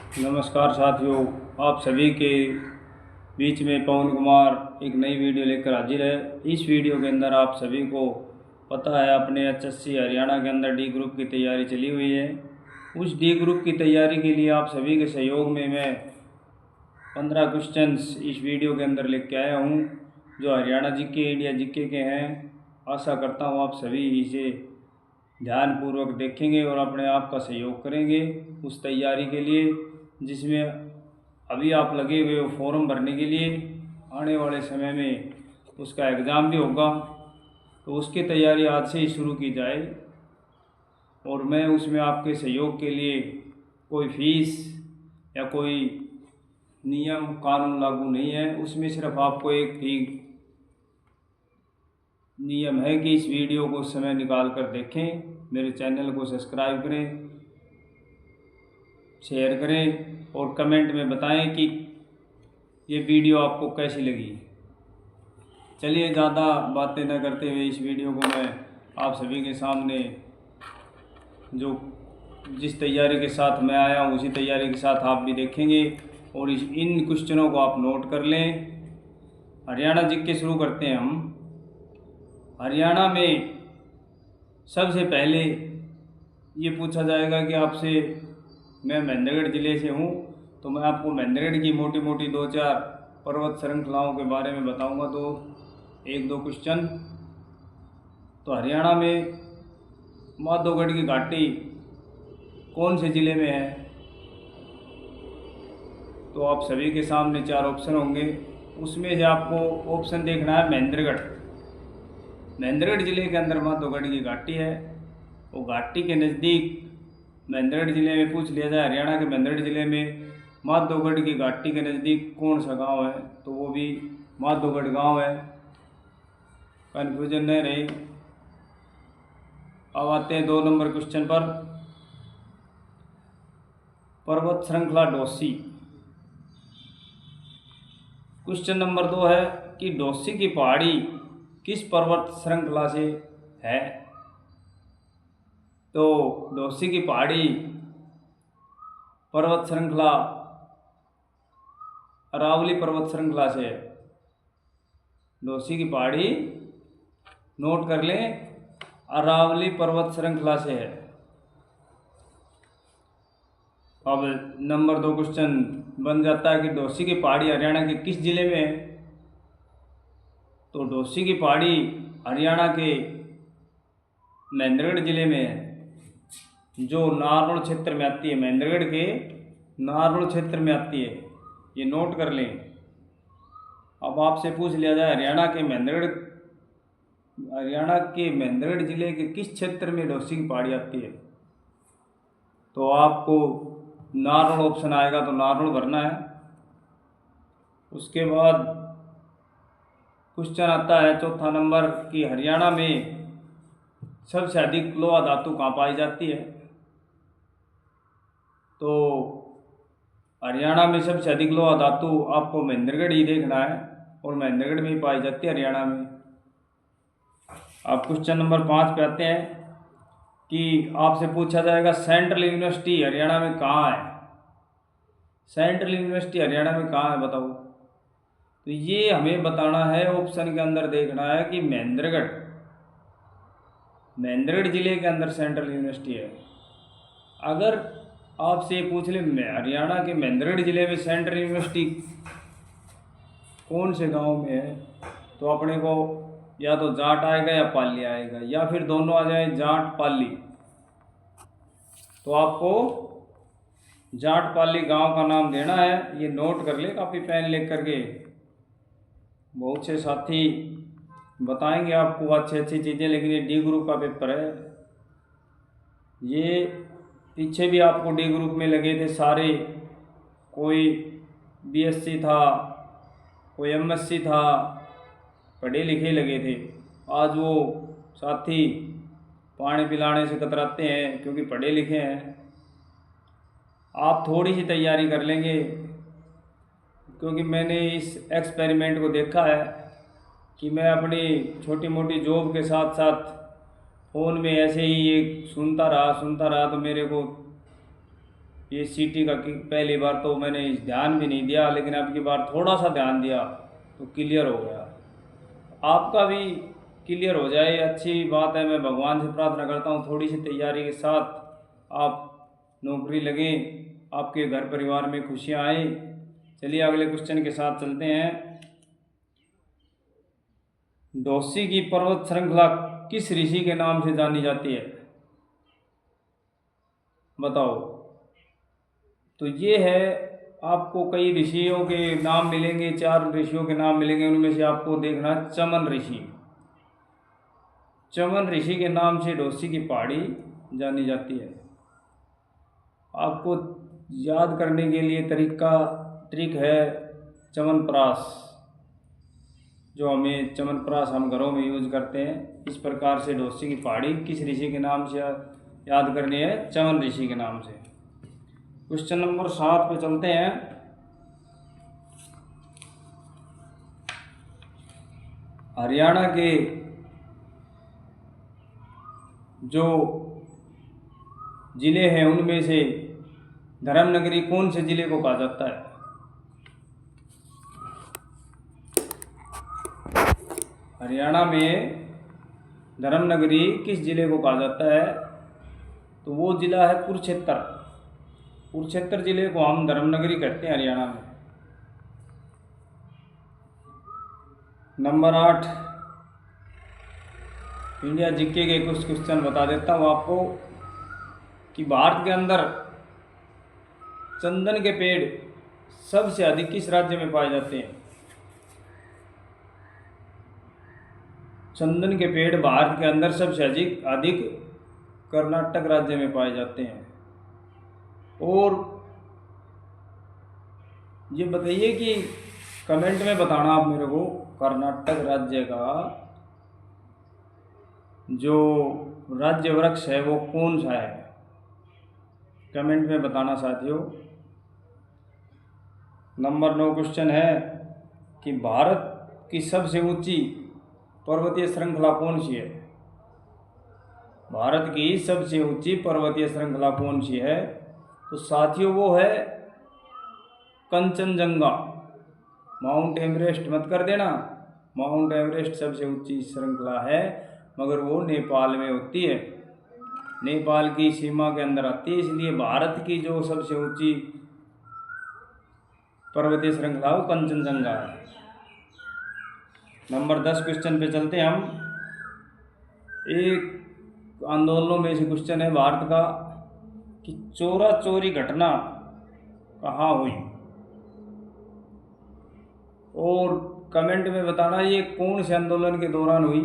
नमस्कार साथियों, आप सभी के बीच में पवन कुमार एक नई वीडियो लेकर हाजिर है। इस वीडियो के अंदर आप सभी को पता है अपने एचएससी हरियाणा के अंदर डी ग्रुप की तैयारी चली हुई है। उस डी ग्रुप की तैयारी के लिए आप सभी के सहयोग में मैं 15 क्वेश्चंस इस वीडियो के अंदर लेके आया हूँ, जो हरियाणा जीके इंडिया जीके के हैं। आशा करता हूँ आप सभी इसे ध्यानपूर्वक देखेंगे और अपने आप का सहयोग करेंगे उस तैयारी के लिए, जिसमें अभी आप लगे हुए हो फॉर्म भरने के लिए। आने वाले समय में उसका एग्ज़ाम भी होगा, तो उसकी तैयारी आज से ही शुरू की जाए। और मैं उसमें आपके सहयोग के लिए कोई फ़ीस या कोई नियम कानून लागू नहीं है। उसमें सिर्फ आपको एक ही नियम है कि इस वीडियो को समय निकाल कर देखें, मेरे चैनल को सब्सक्राइब करें, शेयर करें और कमेंट में बताएं कि ये वीडियो आपको कैसी लगी। चलिए ज़्यादा बातें न करते हुए इस वीडियो को मैं आप सभी के सामने जिस तैयारी के साथ मैं आया हूँ उसी तैयारी के साथ आप भी देखेंगे और इन क्वेश्चनों को आप नोट कर लें। हरियाणा जीके शुरू करते हैं हम। हरियाणा में सबसे पहले ये पूछा जाएगा कि आपसे, मैं महेंद्रगढ़ ज़िले से हूँ, तो मैं आपको महेंद्रगढ़ की मोटी मोटी 2-4 पर्वत श्रृंखलाओं के बारे में बताऊंगा। तो 1-2 क्वेश्चन। तो हरियाणा में माधोगढ़ की घाटी कौन से ज़िले में है? तो आप सभी के सामने 4 ऑप्शन होंगे, उसमें से आपको ऑप्शन देखना है महेंद्रगढ़। महेंद्रगढ़ ज़िले के अंदर माधोगढ़ की घाटी है। वो घाटी के नज़दीक महेंद्रगढ़ ज़िले में पूछ लिया जाए, हरियाणा के महेंद्रगढ़ ज़िले में माधोगढ़ की घाटी के नज़दीक कौन सा गांव है, तो वो भी माधोगढ़ गांव है। कन्फ्यूजन नहीं रही। अब आते हैं 2 नंबर क्वेश्चन पर। पर्वत श्रृंखला डोसी। क्वेश्चन नंबर 2 है कि डोसी की पहाड़ी किस पर्वत श्रृंखला से है? तो डोसी की पहाड़ी पर्वत श्रृंखला अरावली पर्वत श्रृंखला से है। डोसी की पहाड़ी नोट कर लें, अरावली पर्वत श्रृंखला से है। अब नंबर 2 क्वेश्चन बन जाता है कि डोसी की पहाड़ी हरियाणा के किस जिले में है? तो डोसी की पहाड़ी हरियाणा के महेंद्रगढ़ जिले में है, जो नारनौल क्षेत्र में आती है। महेंद्रगढ़ के नारनौल क्षेत्र में आती है, ये नोट कर लें। अब आपसे पूछ लिया जाए हरियाणा के महेंद्रगढ़ जिले के किस क्षेत्र में डोसी की पहाड़ी आती है, तो आपको नारनौल ऑप्शन आएगा, तो नारनौल भरना है। उसके बाद क्वेश्चन आता है 4था नंबर कि हरियाणा में सबसे अधिक लोहा धातु कहाँ पाई जाती है? तो हरियाणा में सबसे अधिक लोहा धातु आपको महेंद्रगढ़ ही देखना है, और महेंद्रगढ़ में ही पाई जाती है हरियाणा में। अब क्वेश्चन नंबर 5 पे आते हैं कि आपसे पूछा जाएगा सेंट्रल यूनिवर्सिटी हरियाणा में कहाँ है? सेंट्रल यूनिवर्सिटी हरियाणा में कहाँ है बताओ? तो ये हमें बताना है, ऑप्शन के अंदर देखना है कि महेंद्रगढ़ जिले के अंदर सेंट्रल यूनिवर्सिटी है। अगर आपसे पूछ ले हरियाणा के महेंद्रगढ़ जिले में सेंट्रल यूनिवर्सिटी कौन से गांव में है, तो अपने को या तो जाट आएगा या पाली आएगा, या फिर दोनों आ जाए, जाट पाली। तो आपको जाट पाली गांव का नाम देना है, ये नोट कर ले कापी पेन लेकर करके। बहुत से साथी बताएंगे आपको अच्छी चीज़ें, लेकिन ये डी ग्रुप का पेपर है। ये पीछे भी आपको डी ग्रुप में लगे थे सारे, कोई बीएससी था, कोई एमएससी था, पढ़े लिखे लगे थे। आज वो साथी पानी पिलाने से कतराते हैं क्योंकि पढ़े लिखे हैं। आप थोड़ी सी तैयारी कर लेंगे, क्योंकि मैंने इस एक्सपेरिमेंट को देखा है कि मैं अपनी छोटी मोटी जॉब के साथ साथ फ़ोन में ऐसे ही ये सुनता रहा तो मेरे को ये सिटी का पहली बार तो मैंने ध्यान भी नहीं दिया, लेकिन अब की बार थोड़ा सा ध्यान दिया तो क्लियर हो गया। आपका भी क्लियर हो जाए, अच्छी बात है। मैं भगवान से प्रार्थना करता हूँ थोड़ी सी तैयारी के साथ आप नौकरी लगें, आपके घर परिवार में खुशियाँ आए। चलिए अगले क्वेश्चन के साथ चलते हैं। डोसी की पर्वत श्रृंखला किस ऋषि के नाम से जानी जाती है? बताओ। तो ये है, आपको कई ऋषियों के नाम मिलेंगे, 4 ऋषियों के नाम मिलेंगे, उनमें से आपको देखना चमन ऋषि। चमन ऋषि के नाम से डोसी की पहाड़ी जानी जाती है। आपको याद करने के लिए ट्रिक है च्यवनप्राश, जो हमें च्यवनप्राश हम घरों में यूज करते हैं। इस प्रकार से डोसी की पहाड़ी किस ऋषि के नाम से याद करनी है? चमन ऋषि के नाम से। क्वेश्चन नंबर 7 पे चलते हैं। हरियाणा के जो जिले हैं उनमें से धर्मनगरी कौन से जिले को कहा जाता है? हरियाणा में धर्मनगरी किस जिले को कहा जाता है? तो वो जिला है कुरुक्षेत्र। कुरुक्षेत्र जिले को हम धर्मनगरी कहते हैं हरियाणा में। नंबर 8, इंडिया जीके के कुछ क्वेश्चन बता देता हूँ आपको कि भारत के अंदर चंदन के पेड़ सबसे अधिक किस राज्य में पाए जाते हैं? चंदन के पेड़ भारत के अंदर सबसे अधिक कर्नाटक राज्य में पाए जाते हैं। और ये बताइए कि कमेंट में बताना आप मेरे को, कर्नाटक राज्य का जो राज्य वृक्ष है वो कौन सा है? कमेंट में बताना साथियों। नंबर 9 क्वेश्चन है कि भारत की सबसे ऊंची पर्वतीय श्रृंखला कौन सी है? भारत की सबसे ऊंची पर्वतीय श्रृंखला कौन सी है? तो साथियों वो है कंचनजंगा। माउंट एवरेस्ट मत कर देना, माउंट एवरेस्ट सबसे ऊंची श्रृंखला है, मगर वो नेपाल में होती है, नेपाल की सीमा के अंदर आती है। इसलिए भारत की जो सबसे ऊंची पर्वतीय श्रृंखला वो कंचनजंगा है। नंबर 10 क्वेश्चन पे चलते हैं हम। एक आंदोलनों में से क्वेश्चन है भारत का कि चोरा चोरी घटना कहाँ हुई? और कमेंट में बताना ये कौन से आंदोलन के दौरान हुई।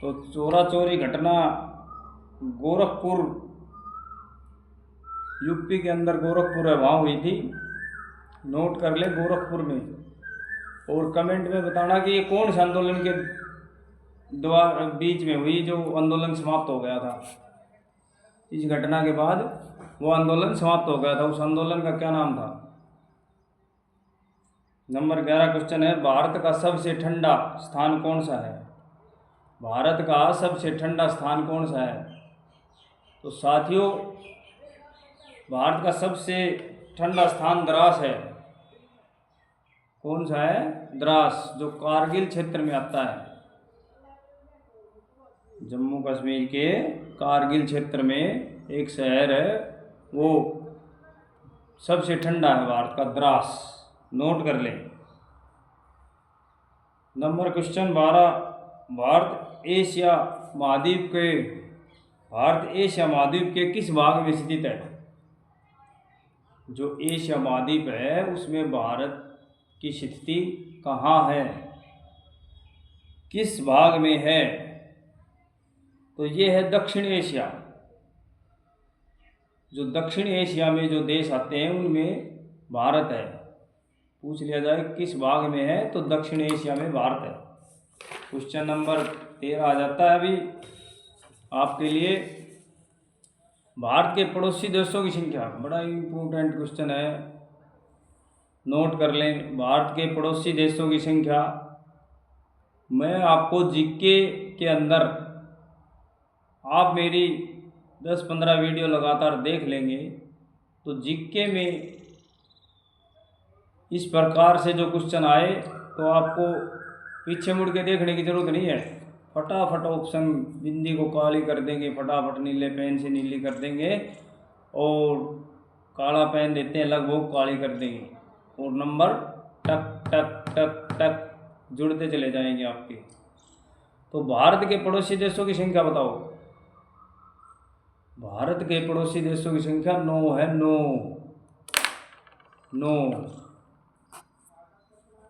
तो चोरा चोरी घटना गोरखपुर, यूपी के अंदर गोरखपुर है, वहाँ हुई थी। नोट कर ले, गोरखपुर में। और कमेंट में बताना कि ये कौन से आंदोलन के बीच में हुई, जो आंदोलन समाप्त हो गया था। इस घटना के बाद वो आंदोलन समाप्त हो गया था, उस आंदोलन का क्या नाम था? नंबर 11 क्वेश्चन है भारत का सबसे ठंडा स्थान कौन सा है? भारत का सबसे ठंडा स्थान कौन सा है? तो साथियों भारत का सबसे ठंडा स्थान द्रास है। कौन सा है? द्रास, जो कारगिल क्षेत्र में आता है। जम्मू कश्मीर के कारगिल क्षेत्र में एक शहर है, वो सबसे ठंडा है भारत का, द्रास। नोट कर लें। नंबर क्वेश्चन 12, भारत एशिया महाद्वीप के किस भाग में स्थित है? जो एशिया महाद्वीप है उसमें भारत की स्थिति कहाँ है, किस भाग में है? तो ये है दक्षिण एशिया। जो दक्षिण एशिया में जो देश आते हैं उनमें भारत है। पूछ लिया जाए किस भाग में है, तो दक्षिण एशिया में भारत है। क्वेश्चन नंबर 13 आ जाता है अभी आपके लिए। भारत के पड़ोसी देशों की संख्या, बड़ा इम्पोर्टेंट क्वेश्चन है, नोट कर लें। भारत के पड़ोसी देशों की संख्या मैं आपको जीके के अंदर, आप मेरी 10-15 वीडियो लगातार देख लेंगे तो जीके में इस प्रकार से जो क्वेश्चन आए तो आपको पीछे मुड़ के देखने की ज़रूरत नहीं है, फटाफट ऑप्शन बिंदी को काली कर देंगे, फटाफट नीले पेन से नीली कर देंगे और काला पेन देते हैं लगभग काली कर देंगे और नंबर टक टक टक टक जुड़ते चले जाएंगे आपके। तो भारत के पड़ोसी देशों की संख्या बताओ। भारत के पड़ोसी देशों की संख्या 9 है, 9।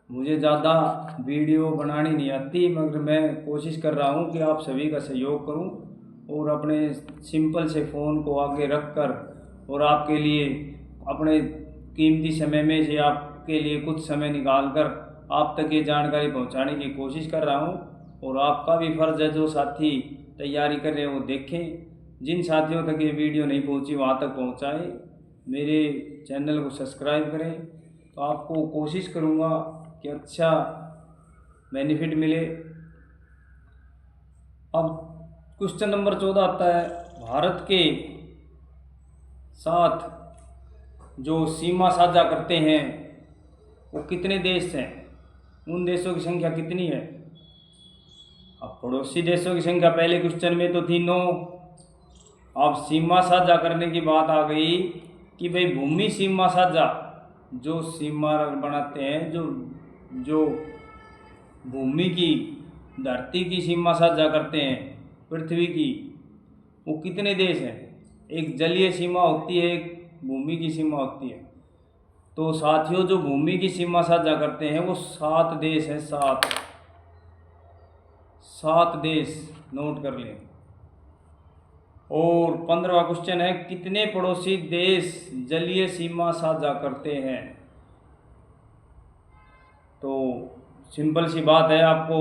मुझे ज़्यादा वीडियो बनानी नहीं आती, मगर मैं कोशिश कर रहा हूँ कि आप सभी का सहयोग करूँ और अपने सिंपल से फ़ोन को आगे रख कर और आपके लिए अपने कीमती समय में से आपके लिए कुछ समय निकाल कर आप तक ये जानकारी पहुँचाने की कोशिश कर रहा हूँ। और आपका भी फ़र्ज़ है, जो साथी तैयारी कर रहे हैं वो देखें, जिन साथियों तक ये वीडियो नहीं पहुँची वहाँ तक पहुँचाएँ, मेरे चैनल को सब्सक्राइब करें। तो आपको कोशिश करूँगा कि अच्छा बेनिफिट मिले। अब क्वेश्चन नंबर 14 आता है, भारत के साथ जो सीमा साझा करते हैं वो कितने देश हैं, उन देशों की संख्या कितनी है। अब पड़ोसी देशों की संख्या पहले क्वेश्चन में तो थी 9, अब सीमा साझा करने की बात आ गई कि भाई भूमि सीमा साझा, जो सीमा बनाते हैं, जो भूमि की, धरती की सीमा साझा करते हैं पृथ्वी की, वो कितने देश हैं। एक जलीय सीमा होती है, एक भूमि की सीमा होती है। तो साथियों जो भूमि की सीमा साझा करते हैं वो 7 देश हैं, 7 देश, नोट कर लें। और 15वां क्वेश्चन है, कितने पड़ोसी देश जलीय सीमा साझा करते हैं। तो सिंपल सी बात है, आपको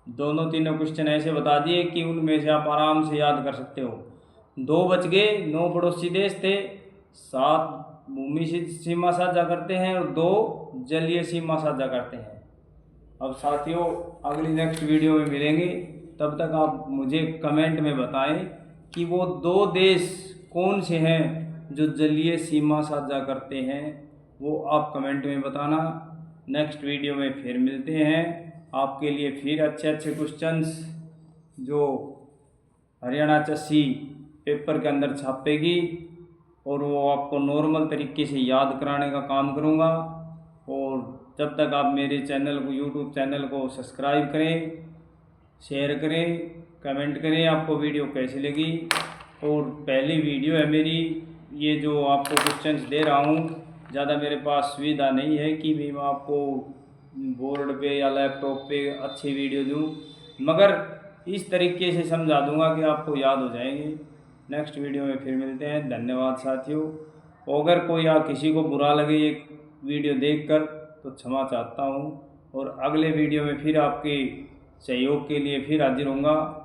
दोनों तीनों क्वेश्चन ऐसे बता दिए कि उनमें से आप आराम से याद कर सकते हो। 2 बच गए, 9 पड़ोसी देश थे, 7 भूमि सीमा साझा करते हैं और 2 जलीय सीमा साझा करते हैं। अब साथियों अगली नेक्स्ट वीडियो में मिलेंगे, तब तक आप मुझे कमेंट में बताएं कि वो 2 देश कौन से हैं जो जलीय सीमा साझा करते हैं, वो आप कमेंट में बताना। नेक्स्ट वीडियो में फिर मिलते हैं, आपके लिए फिर अच्छे अच्छे क्वेश्चंस जो हरियाणा चस्सी पेपर के अंदर छापेगी और वो आपको नॉर्मल तरीके से याद कराने का काम करूँगा। और जब तक आप मेरे चैनल को, यूट्यूब चैनल को सब्सक्राइब करें, शेयर करें, कमेंट करें आपको वीडियो कैसी लगी। और पहली वीडियो है मेरी, ये जो आपको क्वेश्चंस दे रहा हूँ, ज़्यादा मेरे पास सुविधा नहीं है कि मैं आपको बोर्ड पे या लैपटॉप पे अच्छी वीडियो दूँ, मगर इस तरीके से समझा दूँगा कि आपको याद हो जाएंगे। नेक्स्ट वीडियो में फिर मिलते हैं, धन्यवाद साथियों। अगर कोई किसी को बुरा लगे ये वीडियो देखकर तो क्षमा चाहता हूँ, और अगले वीडियो में फिर आपके सहयोग के लिए फिर हाजिर होऊंगा।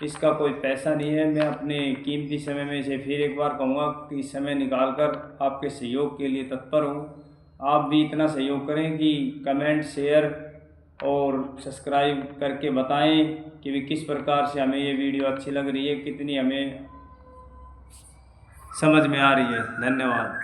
इसका कोई पैसा नहीं है, मैं अपने कीमती समय में से फिर एक बार कहूँगा कि समय निकालकर आपके सहयोग के लिए तत्पर हूँ। आप भी इतना सहयोग करें कि कमेंट, शेयर और सब्सक्राइब करके बताएं कि भी किस प्रकार से हमें ये वीडियो अच्छी लग रही है, कितनी हमें समझ में आ रही है। धन्यवाद।